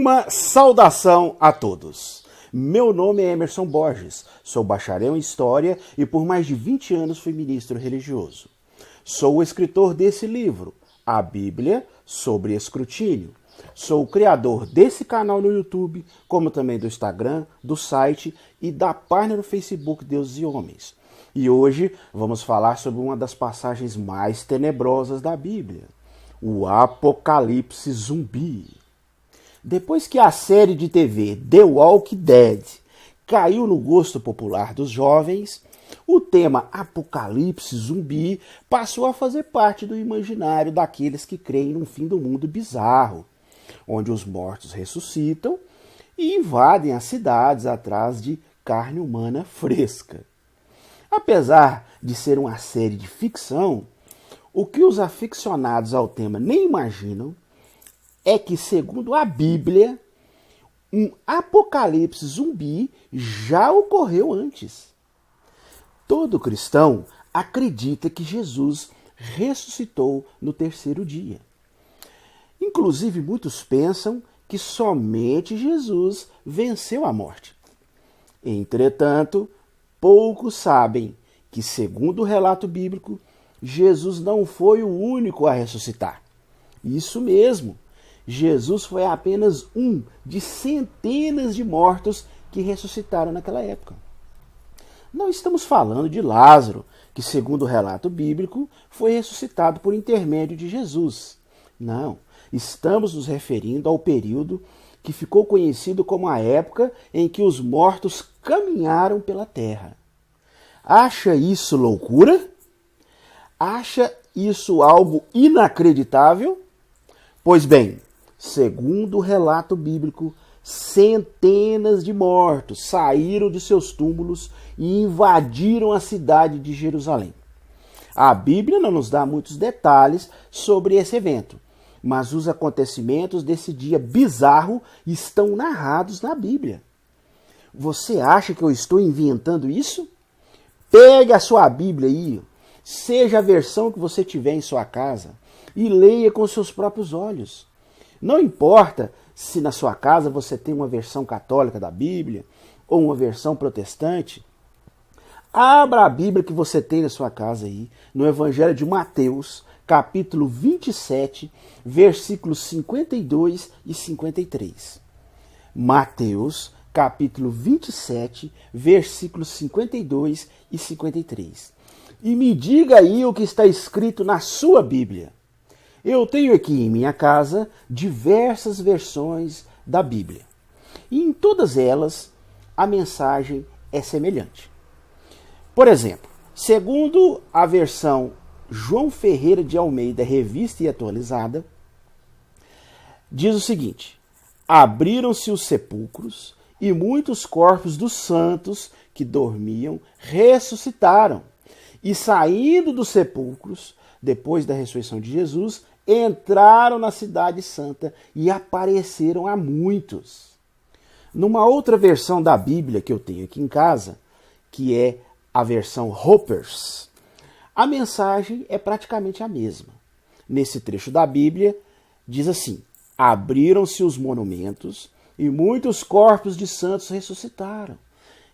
Uma saudação a todos. Meu nome é Emerson Borges, sou bacharel em História e por mais de 20 anos fui ministro religioso. Sou o escritor desse livro, A Bíblia sobre Escrutínio. Sou o criador desse canal no YouTube, como também do Instagram, do site e da página no Facebook Deuses e Homens. E hoje vamos falar sobre uma das passagens mais tenebrosas da Bíblia, o Apocalipse zumbi. Depois que a série de TV The Walking Dead caiu no gosto popular dos jovens, o tema Apocalipse zumbi passou a fazer parte do imaginário daqueles que creem num fim do mundo bizarro, onde os mortos ressuscitam e invadem as cidades atrás de carne humana fresca. Apesar de ser uma série de ficção, o que os aficionados ao tema nem imaginam é que, segundo a Bíblia, um apocalipse zumbi já ocorreu antes. Todo cristão acredita que Jesus ressuscitou no terceiro dia. Inclusive, muitos pensam que somente Jesus venceu a morte. Entretanto, poucos sabem que, segundo o relato bíblico, Jesus não foi o único a ressuscitar. Isso mesmo. Jesus foi apenas um de centenas de mortos que ressuscitaram naquela época. Não estamos falando de Lázaro, que, segundo o relato bíblico, foi ressuscitado por intermédio de Jesus. Não, estamos nos referindo ao período que ficou conhecido como a época em que os mortos caminharam pela terra. Acha isso loucura? Acha isso algo inacreditável? Pois bem, segundo o relato bíblico, centenas de mortos saíram de seus túmulos e invadiram a cidade de Jerusalém. A Bíblia não nos dá muitos detalhes sobre esse evento, mas os acontecimentos desse dia bizarro estão narrados na Bíblia. Você acha que eu estou inventando isso? Pegue a sua Bíblia aí, seja a versão que você tiver em sua casa, e leia com seus próprios olhos. Não importa se na sua casa você tem uma versão católica da Bíblia ou uma versão protestante. Abra a Bíblia que você tem na sua casa aí, no Evangelho de Mateus, capítulo 27, versículos 52 e 53. Mateus, capítulo 27, versículos 52 e 53. E me diga aí o que está escrito na sua Bíblia. Eu tenho aqui em minha casa diversas versões da Bíblia. E em todas elas, a mensagem é semelhante. Por exemplo, segundo a versão João Ferreira de Almeida, revista e atualizada, diz o seguinte: abriram-se os sepulcros e muitos corpos dos santos que dormiam ressuscitaram. E saindo dos sepulcros, depois da ressurreição de Jesus, entraram na cidade santa e apareceram a muitos. Numa outra versão da Bíblia que eu tenho aqui em casa, que é a versão Hoppers, a mensagem é praticamente a mesma. Nesse trecho da Bíblia, diz assim: abriram-se os monumentos e muitos corpos de santos ressuscitaram.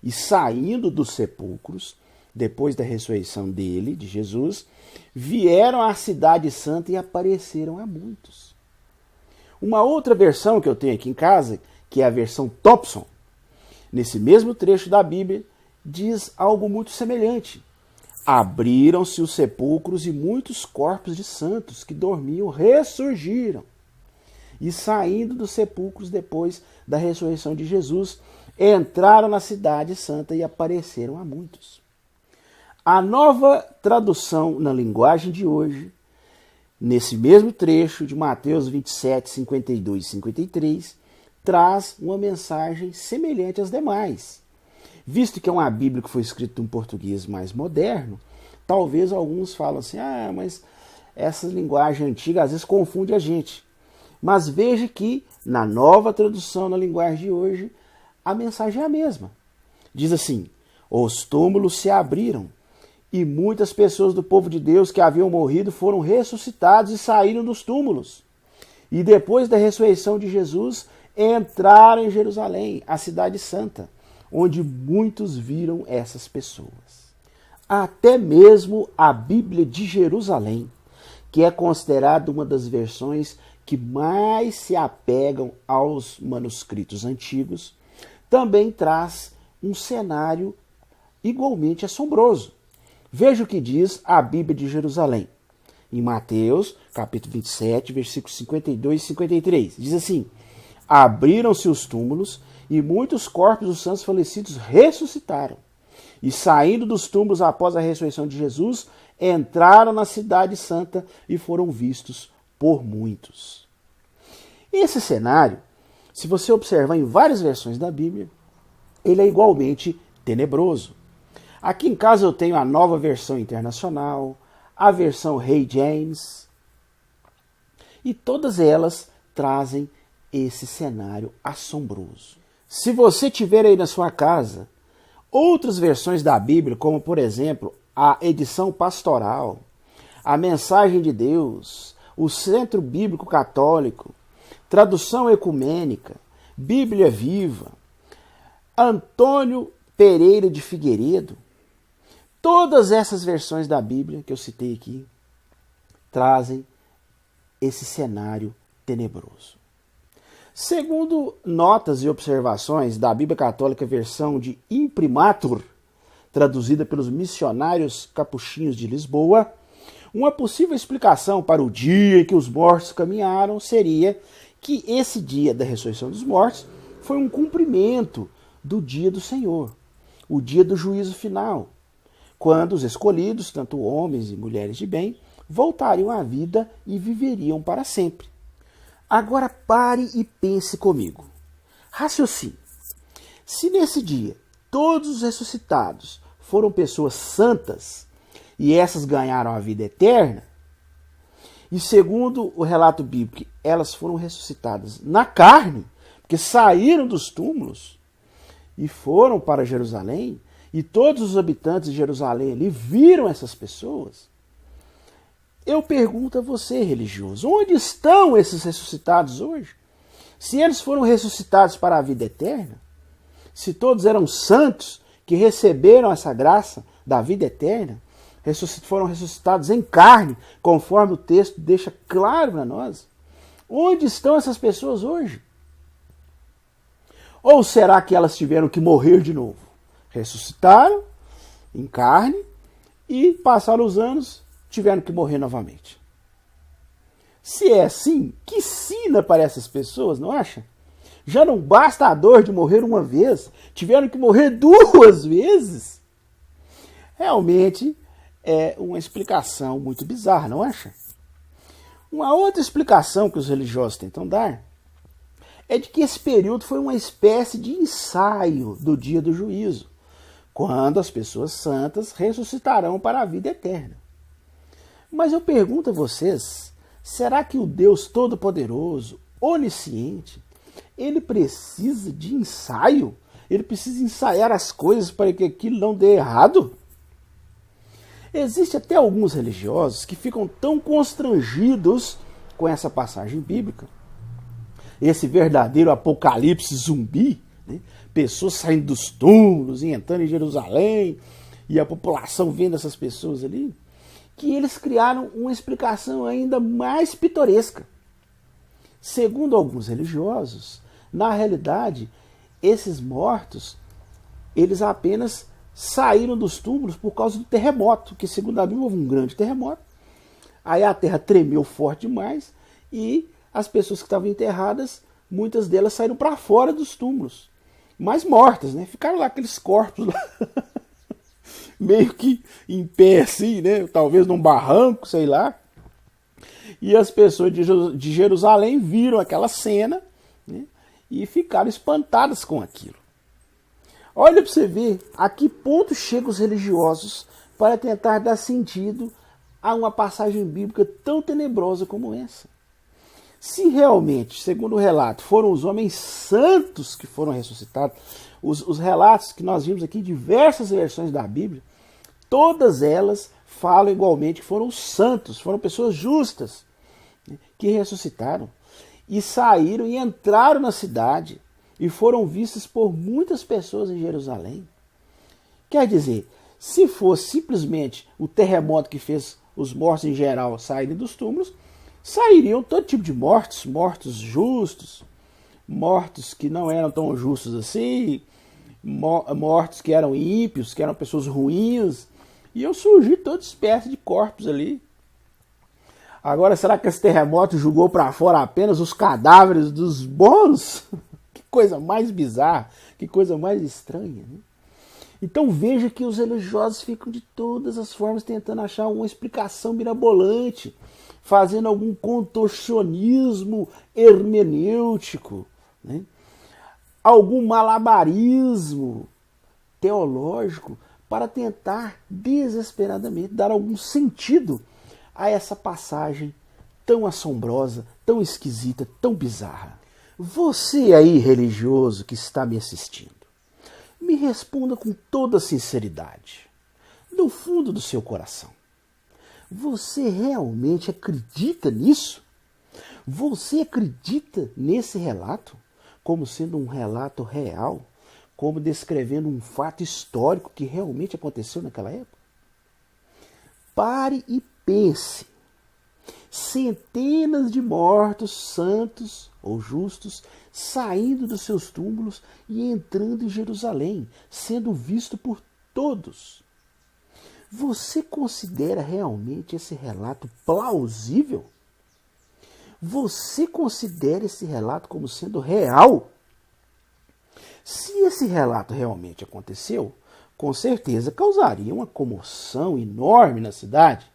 E saindo dos sepulcros, depois da ressurreição dele, de Jesus, vieram à cidade santa e apareceram a muitos. Uma outra versão que eu tenho aqui em casa, que é a versão Thompson, nesse mesmo trecho da Bíblia, diz algo muito semelhante. Abriram-se os sepulcros e muitos corpos de santos que dormiam ressurgiram. E saindo dos sepulcros depois da ressurreição de Jesus, entraram na cidade santa e apareceram a muitos. A Nova Tradução na linguagem de hoje, nesse mesmo trecho de Mateus 27, 52 e 53, traz uma mensagem semelhante às demais. Visto que é uma Bíblia que foi escrita em português mais moderno, talvez alguns falam assim, mas essa linguagem antiga às vezes confunde a gente. Mas veja que na Nova Tradução na linguagem de hoje, a mensagem é a mesma. Diz assim: os túmulos se abriram, e muitas pessoas do povo de Deus que haviam morrido foram ressuscitados e saíram dos túmulos. E depois da ressurreição de Jesus, entraram em Jerusalém, a cidade santa, onde muitos viram essas pessoas. Até mesmo a Bíblia de Jerusalém, que é considerada uma das versões que mais se apegam aos manuscritos antigos, também traz um cenário igualmente assombroso. Veja o que diz a Bíblia de Jerusalém. Em Mateus, capítulo 27, versículos 52 e 53. Diz assim: abriram-se os túmulos e muitos corpos dos santos falecidos ressuscitaram. E saindo dos túmulos após a ressurreição de Jesus, entraram na cidade santa e foram vistos por muitos. Esse cenário, se você observar em várias versões da Bíblia, ele é igualmente tenebroso. Aqui em casa eu tenho a Nova Versão Internacional, a versão Rei James, e todas elas trazem esse cenário assombroso. Se você tiver aí na sua casa outras versões da Bíblia, como por exemplo a edição pastoral, a Mensagem de Deus, o Centro Bíblico Católico, Tradução Ecumênica, Bíblia Viva, Antônio Pereira de Figueiredo, todas essas versões da Bíblia que eu citei aqui trazem esse cenário tenebroso. Segundo notas e observações da Bíblia Católica versão de Imprimatur, traduzida pelos missionários capuchinhos de Lisboa, uma possível explicação para o dia em que os mortos caminharam seria que esse dia da ressurreição dos mortos foi um cumprimento do dia do Senhor, o dia do juízo final, quando os escolhidos, tanto homens e mulheres de bem, voltariam à vida e viveriam para sempre. Agora pare e pense comigo. Raciocine. Se nesse dia todos os ressuscitados foram pessoas santas e essas ganharam a vida eterna, e segundo o relato bíblico, elas foram ressuscitadas na carne, porque saíram dos túmulos e foram para Jerusalém, e todos os habitantes de Jerusalém ali viram essas pessoas, eu pergunto a você, religioso, onde estão esses ressuscitados hoje? Se eles foram ressuscitados para a vida eterna, se todos eram santos que receberam essa graça da vida eterna, foram ressuscitados em carne, conforme o texto deixa claro para nós, onde estão essas pessoas hoje? Ou será que elas tiveram que morrer de novo? Ressuscitaram em carne e passaram os anos, tiveram que morrer novamente. Se é assim, que sina para essas pessoas, não acha? Já não basta a dor de morrer uma vez, tiveram que morrer 2 vezes. Realmente é uma explicação muito bizarra, não acha? Uma outra explicação que os religiosos tentam dar é de que esse período foi uma espécie de ensaio do dia do juízo, quando as pessoas santas ressuscitarão para a vida eterna. Mas eu pergunto a vocês, será que o Deus Todo-Poderoso, onisciente, ele precisa de ensaio? Ele precisa ensaiar as coisas para que aquilo não dê errado? Existem até alguns religiosos que ficam tão constrangidos com essa passagem bíblica, esse verdadeiro apocalipse zumbi, né? Pessoas saindo dos túmulos e entrando em Jerusalém, e a população vendo essas pessoas ali, que eles criaram uma explicação ainda mais pitoresca. Segundo alguns religiosos, na realidade, esses mortos, eles apenas saíram dos túmulos por causa do terremoto, que segundo a Bíblia houve um grande terremoto, aí a terra tremeu forte demais e as pessoas que estavam enterradas, muitas delas saíram para fora dos túmulos, mas mortas, né? Ficaram lá aqueles corpos lá, meio que em pé assim, né? Talvez num barranco, sei lá. E as pessoas de Jerusalém viram aquela cena, né? E ficaram espantadas com aquilo. Olha para você ver a que ponto chegam os religiosos para tentar dar sentido a uma passagem bíblica tão tenebrosa como essa. Se realmente, segundo o relato, foram os homens santos que foram ressuscitados, os relatos que nós vimos aqui, diversas versões da Bíblia, todas elas falam igualmente que foram os santos, foram pessoas justas, né, que ressuscitaram. e saíram e entraram na cidade e foram vistos por muitas pessoas em Jerusalém. Quer dizer, se fosse simplesmente o terremoto que fez os mortos em geral saírem dos túmulos, sairiam todo tipo de mortos, mortos justos, mortos que não eram tão justos assim, mortos que eram ímpios, que eram pessoas ruins, e iam surgir toda espécie de corpos ali. Agora, será que esse terremoto jogou para fora apenas os cadáveres dos bons? Que coisa mais bizarra, que coisa mais estranha, né? Então veja que os religiosos ficam de todas as formas tentando achar uma explicação mirabolante, fazendo algum contorcionismo hermenêutico, né? Algum malabarismo teológico para tentar desesperadamente dar algum sentido a essa passagem tão assombrosa, tão esquisita, tão bizarra. Você aí, religioso que está me assistindo, me responda com toda sinceridade, do fundo do seu coração. Você realmente acredita nisso? Você acredita nesse relato como sendo um relato real, como descrevendo um fato histórico que realmente aconteceu naquela época? Pare e pense. Centenas de mortos, santos ou justos, saindo dos seus túmulos e entrando em Jerusalém, sendo visto por todos. Você considera realmente esse relato plausível? Você considera esse relato como sendo real? Se esse relato realmente aconteceu, com certeza causaria uma comoção enorme na cidade.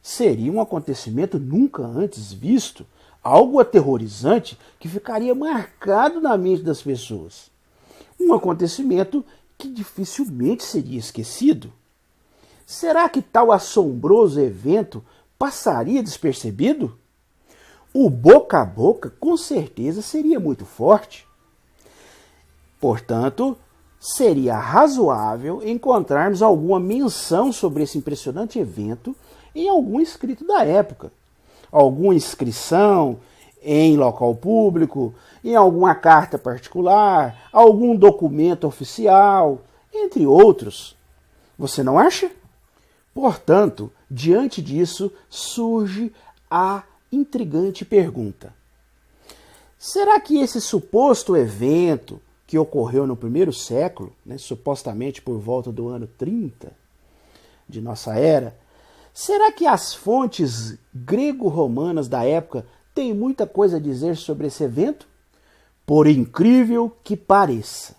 Seria um acontecimento nunca antes visto, algo aterrorizante que ficaria marcado na mente das pessoas. Um acontecimento que dificilmente seria esquecido. Será que tal assombroso evento passaria despercebido? O boca a boca com certeza seria muito forte. Portanto, seria razoável encontrarmos alguma menção sobre esse impressionante evento em algum escrito da época. Alguma inscrição em local público, em alguma carta particular, algum documento oficial, entre outros. Você não acha? Portanto, diante disso, surge a intrigante pergunta: será que esse suposto evento que ocorreu no primeiro século, supostamente por volta do ano 30 de nossa era, será que as fontes grego-romanas da época têm muita coisa a dizer sobre esse evento? Por incrível que pareça,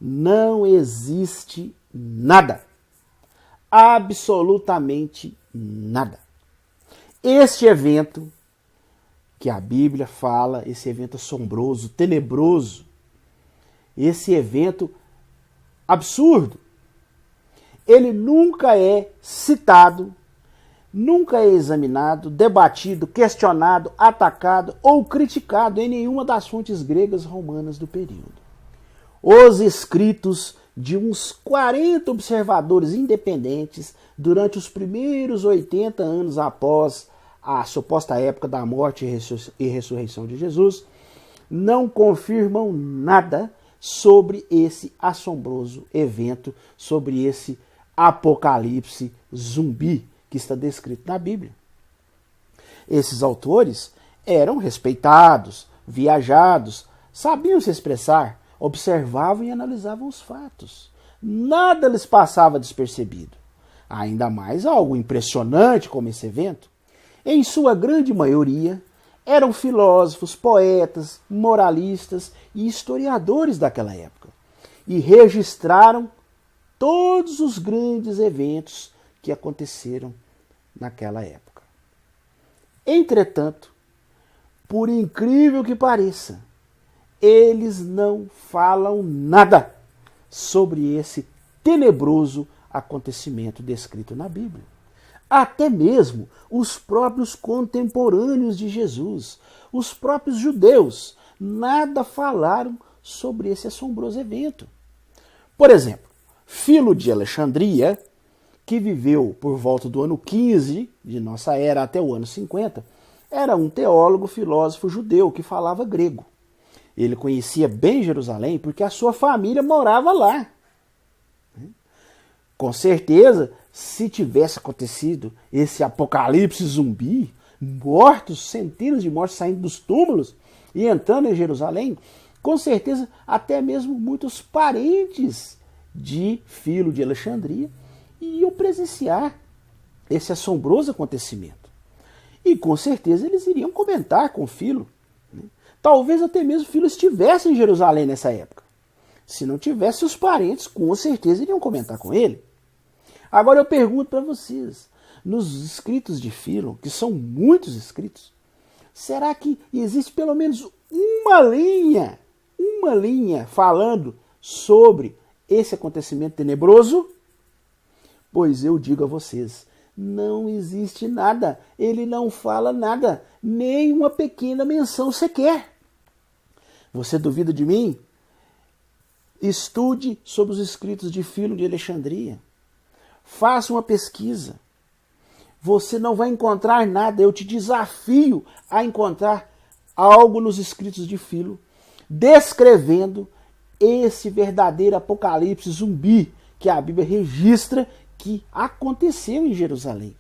não existe nada. Absolutamente nada. Este evento que a Bíblia fala, esse evento assombroso, tenebroso, esse evento absurdo, ele nunca é citado, nunca é examinado, debatido, questionado, atacado ou criticado em nenhuma das fontes gregas romanas do período. Os escritos de uns 40 observadores independentes durante os primeiros 80 anos após a suposta época da morte e ressurreição de Jesus não confirmam nada sobre esse assombroso evento, sobre esse apocalipse zumbi que está descrito na Bíblia. Esses autores eram respeitados, viajados, sabiam se expressar, observavam e analisavam os fatos. Nada lhes passava despercebido. Ainda mais algo impressionante como esse evento. Em sua grande maioria, eram filósofos, poetas, moralistas e historiadores daquela época. E registraram todos os grandes eventos que aconteceram naquela época. Entretanto, por incrível que pareça, eles não falam nada sobre esse tenebroso acontecimento descrito na Bíblia. Até mesmo os próprios contemporâneos de Jesus, os próprios judeus, nada falaram sobre esse assombroso evento. Por exemplo, Filo de Alexandria, que viveu por volta do ano 15 de nossa era até o ano 50, era um teólogo, filósofo judeu que falava grego. Ele conhecia bem Jerusalém porque a sua família morava lá. Com certeza, se tivesse acontecido esse apocalipse zumbi, mortos, centenas de mortos saindo dos túmulos e entrando em Jerusalém, com certeza até mesmo muitos parentes de Filo de Alexandria iam presenciar esse assombroso acontecimento. E com certeza eles iriam comentar com Filo. Talvez até mesmo Filo estivesse em Jerusalém nessa época. Se não tivesse, os parentes com certeza iriam comentar com ele. Agora eu pergunto para vocês, nos escritos de Filo, que são muitos escritos, será que existe pelo menos uma linha falando sobre esse acontecimento tenebroso? Pois eu digo a vocês, não existe nada. Ele não fala nada, nem uma pequena menção sequer. Você duvida de mim? Estude sobre os escritos de Filo de Alexandria. Faça uma pesquisa. Você não vai encontrar nada. Eu te desafio a encontrar algo nos escritos de Filo descrevendo esse verdadeiro apocalipse zumbi que a Bíblia registra que aconteceu em Jerusalém.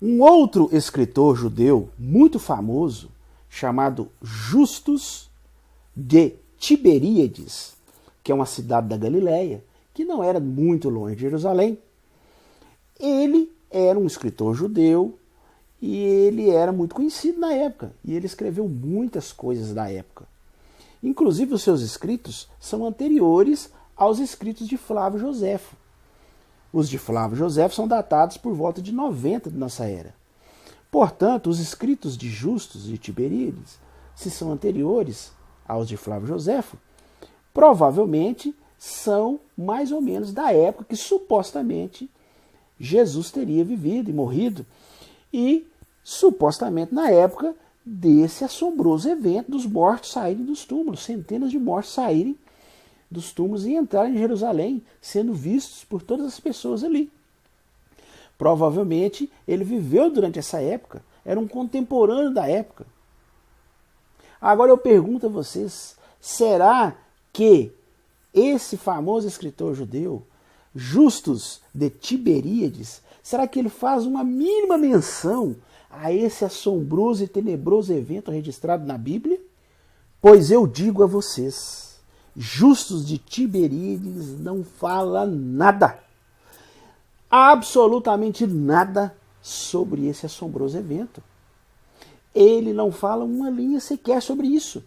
Um outro escritor judeu muito famoso, chamado Justus de Tiberíades, que é uma cidade da Galileia, que não era muito longe de Jerusalém, ele era um escritor judeu e ele era muito conhecido na época. E ele escreveu muitas coisas da época. Inclusive, os seus escritos são anteriores aos escritos de Flávio Joséfo. Os de Flávio Joséfo são datados por volta de 90 de nossa era. Portanto, os escritos de Justus e Tiberíades, se são anteriores aos de Flávio Joséfo, provavelmente são mais ou menos da época que supostamente Jesus teria vivido e morrido, e supostamente na época desse assombroso evento dos mortos saírem dos túmulos, centenas de mortos saírem dos túmulos e entrarem em Jerusalém, sendo vistos por todas as pessoas ali. Provavelmente ele viveu durante essa época, era um contemporâneo da época. Agora eu pergunto a vocês, será que esse famoso escritor judeu, Justus de Tiberíades, será que ele faz uma mínima menção a esse assombroso e tenebroso evento registrado na Bíblia? Pois eu digo a vocês, Justus de Tiberíades não fala nada, absolutamente nada sobre esse assombroso evento. Ele não fala uma linha sequer sobre isso.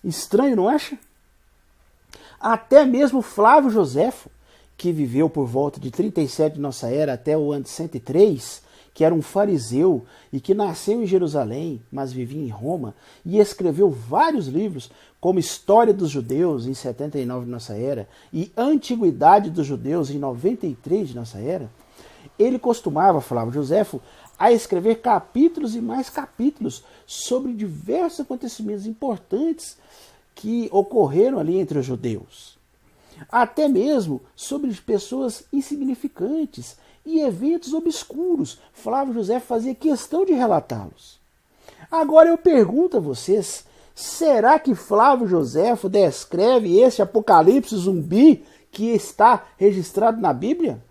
Estranho, não acha? Até mesmo Flávio Joséfo, que viveu por volta de 37 de nossa era até o ano de 103, que era um fariseu e que nasceu em Jerusalém, mas vivia em Roma, e escreveu vários livros, como História dos Judeus, em 79 de nossa era, e Antiguidade dos Judeus, em 93 de nossa era. Ele costumava, Flávio Joséfo, a escrever capítulos e mais capítulos sobre diversos acontecimentos importantes que ocorreram ali entre os judeus. Até mesmo sobre pessoas insignificantes e eventos obscuros. Flávio Joséfo fazia questão de relatá-los. Agora eu pergunto a vocês, será que Flávio Joséfo descreve esse apocalipse zumbi que está registrado na Bíblia?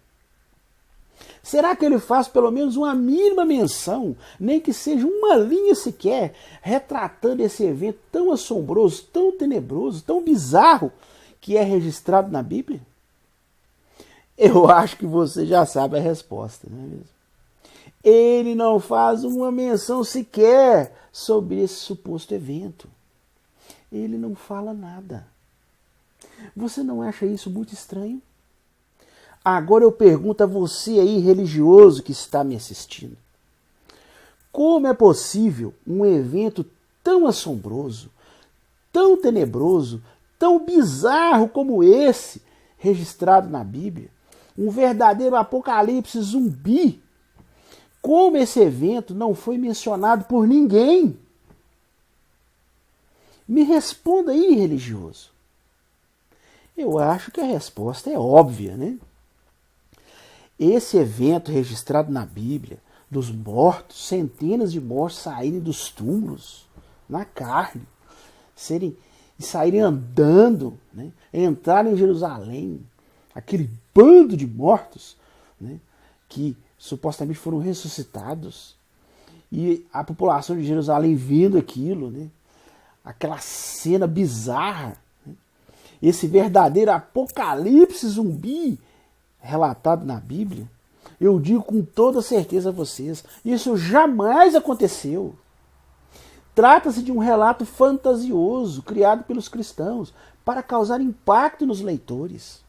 Será que ele faz pelo menos uma mínima menção, nem que seja uma linha sequer, retratando esse evento tão assombroso, tão tenebroso, tão bizarro que é registrado na Bíblia? Eu acho que você já sabe a resposta, não é mesmo? Ele não faz uma menção sequer sobre esse suposto evento. Ele não fala nada. Você não acha isso muito estranho? Agora eu pergunto a você aí, religioso que está me assistindo. Como é possível um evento tão assombroso, tão tenebroso, tão bizarro como esse, registrado na Bíblia, um verdadeiro apocalipse zumbi, como esse evento não foi mencionado por ninguém? Me responda aí, religioso. Eu acho que a resposta é óbvia, né? Esse evento registrado na Bíblia dos mortos, centenas de mortos saírem dos túmulos, na carne, saírem andando, né? Entrarem em Jerusalém, aquele bando de mortos, né? Que supostamente foram ressuscitados, e a população de Jerusalém vendo aquilo, né? Aquela cena bizarra, né? Esse verdadeiro apocalipse zumbi relatado na Bíblia, eu digo com toda certeza a vocês, isso jamais aconteceu. Trata-se de um relato fantasioso criado pelos cristãos para causar impacto nos leitores.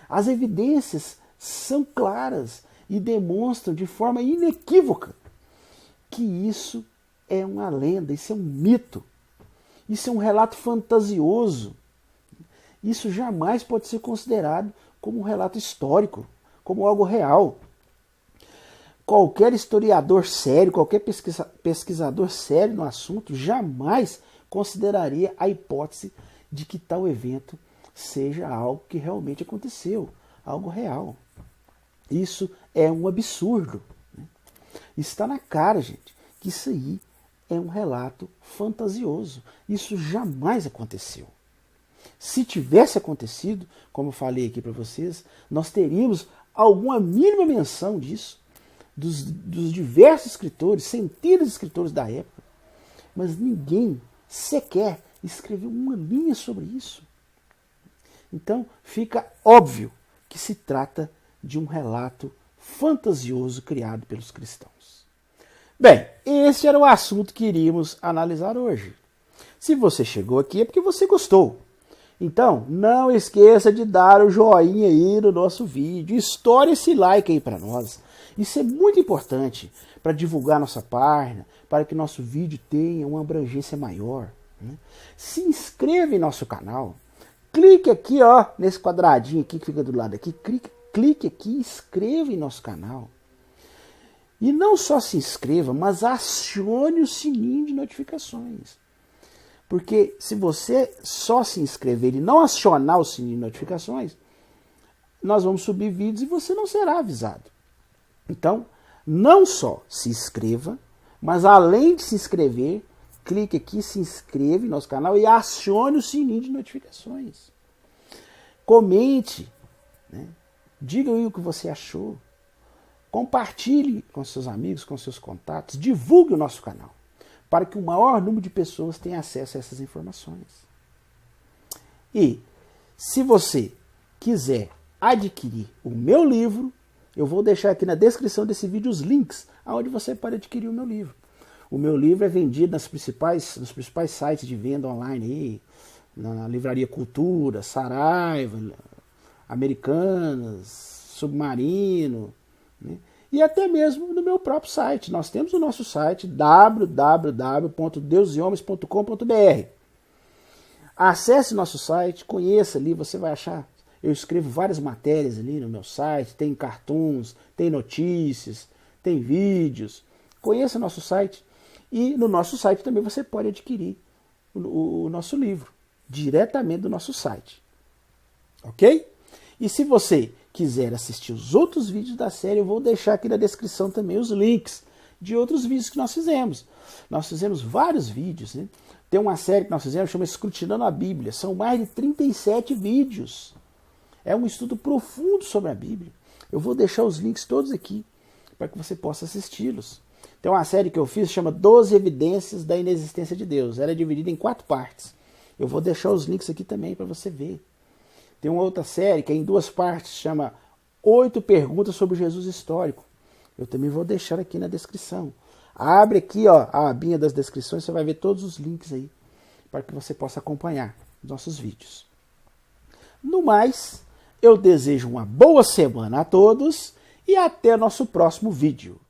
As evidências são claras e demonstram de forma inequívoca que isso é uma lenda, isso é um mito, isso é um relato fantasioso. Isso jamais pode ser considerado como um relato histórico, como algo real. Qualquer historiador sério, qualquer pesquisador sério no assunto jamais consideraria a hipótese de que tal evento seja algo que realmente aconteceu, algo real. Isso é um absurdo, né? Está na cara, gente, que isso aí é um relato fantasioso. Isso jamais aconteceu. Se tivesse acontecido, como eu falei aqui para vocês, nós teríamos alguma mínima menção disso, dos diversos escritores, centenas de escritores da época, mas ninguém sequer escreveu uma linha sobre isso. Então fica óbvio que se trata de um relato fantasioso criado pelos cristãos. Bem, esse era o assunto que iríamos analisar hoje. Se você chegou aqui é porque você gostou. Então, não esqueça de dar o joinha aí no nosso vídeo. Estoure esse like aí para nós. Isso é muito importante para divulgar nossa página, para que nosso vídeo tenha uma abrangência maior, né? Se inscreva em nosso canal. Clique aqui, ó, nesse quadradinho aqui que fica do lado aqui. Clique aqui e inscreva em nosso canal. E não só se inscreva, mas acione o sininho de notificações. Porque se você só se inscrever e não acionar o sininho de notificações, nós vamos subir vídeos e você não será avisado. Então, não só se inscreva, mas além de se inscrever, clique aqui, se inscreva em nosso canal e acione o sininho de notificações. Comente, né? Diga aí o que você achou. Compartilhe com seus amigos, com seus contatos, divulgue o nosso canal, para que o maior número de pessoas tenha acesso a essas informações. E, se você quiser adquirir o meu livro, eu vou deixar aqui na descrição desse vídeo os links aonde você pode adquirir o meu livro. O meu livro é vendido nos principais sites de venda online, aí, na Livraria Cultura, Saraiva, Americanas, Submarino, né? E até mesmo no meu próprio site. Nós temos o nosso site www.deusehomes.com.br. Acesse nosso site, conheça ali, você vai achar. Eu escrevo várias matérias ali no meu site, tem cartoons, tem notícias, tem vídeos. Conheça nosso site. E no nosso site também você pode adquirir o nosso livro, diretamente do nosso site. Ok? E se você quiser assistir os outros vídeos da série, eu vou deixar aqui na descrição também os links de outros vídeos que nós fizemos. Nós fizemos vários vídeos, né? Tem uma série que nós fizemos, chama Escrutinando a Bíblia. São mais de 37 vídeos. É um estudo profundo sobre a Bíblia. Eu vou deixar os links todos aqui, para que você possa assisti-los. Tem uma série que eu fiz, chama 12 Evidências da Inexistência de Deus. Ela é dividida em 4 partes. Eu vou deixar os links aqui também para você ver. Tem uma outra série que é em 2 partes, chama 8 Perguntas sobre Jesus Histórico. Eu também vou deixar aqui na descrição. Abre aqui, ó, a abinha das descrições, você vai ver todos os links aí, para que você possa acompanhar os nossos vídeos. No mais, eu desejo uma boa semana a todos e até nosso próximo vídeo.